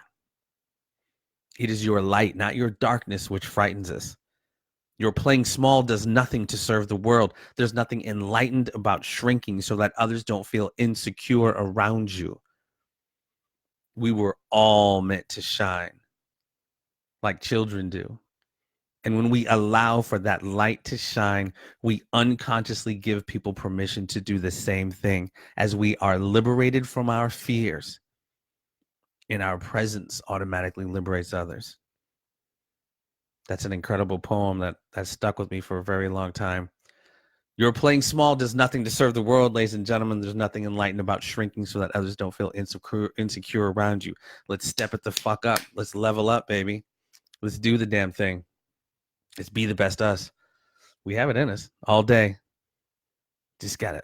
It is your light, not your darkness, which frightens us. Your playing small does nothing to serve the world. There's nothing enlightened about shrinking so that others don't feel insecure around you. We were all meant to shine like children do. And when we allow for that light to shine, we unconsciously give people permission to do the same thing. As we are liberated from our fears, and our presence automatically liberates others. That's an incredible poem that stuck with me for a very long time. Your playing small does nothing to serve the world, ladies and gentlemen. There's nothing enlightened about shrinking so that others don't feel insecure around you. Let's step it the fuck up. Let's level up, baby. Let's do the damn thing. Let's be the best us. We have it in us all day. Just got to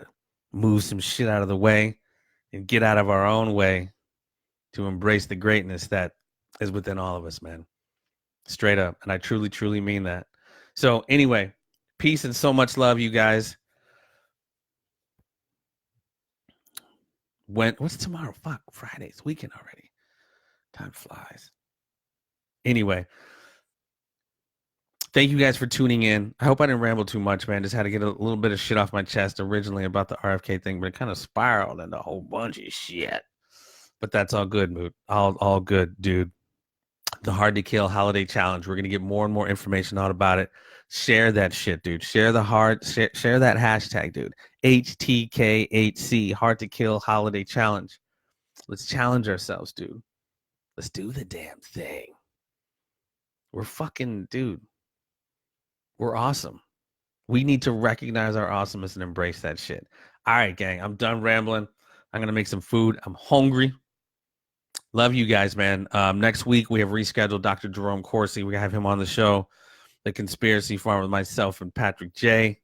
move some shit out of the way and get out of our own way to embrace the greatness that is within all of us, man. Straight up. And I truly, truly mean that. So anyway, peace and so much love, you guys. What's tomorrow? Fuck, Friday. It's weekend already. Time flies. Anyway, thank you guys for tuning in. I hope I didn't ramble too much, man. Just had to get a little bit of shit off my chest originally about the RFK thing, but it kind of spiraled into a whole bunch of shit. But that's all good, Moot. All good, dude. The Hard to Kill Holiday Challenge. We're gonna get more and more information out about it. Share that shit, dude. Share that hashtag, dude. HTKHC, Hard to Kill Holiday Challenge. Let's challenge ourselves, dude. Let's do the damn thing. We're fucking, dude. We're awesome. We need to recognize our awesomeness and embrace that shit. All right, gang. I'm done rambling. I'm gonna make some food. I'm hungry. Love you guys, man. Next week we have rescheduled Dr. Jerome Corsi. We have him on the show, The Conspiracy Farm, with myself and Patrick J.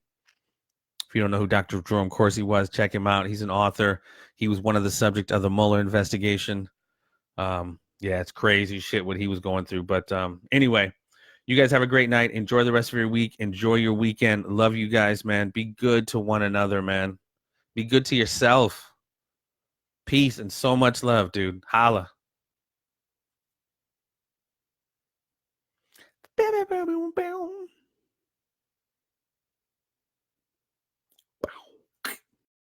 If you don't know who Dr. Jerome Corsi was, check him out. He's an author. He was one of the subject of the Mueller investigation. Yeah, it's crazy shit what he was going through. But anyway, you guys have a great night. Enjoy the rest of your week. Enjoy your weekend. Love you guys, man. Be good to one another, man. Be good to yourself. Peace and so much love, dude. Holla.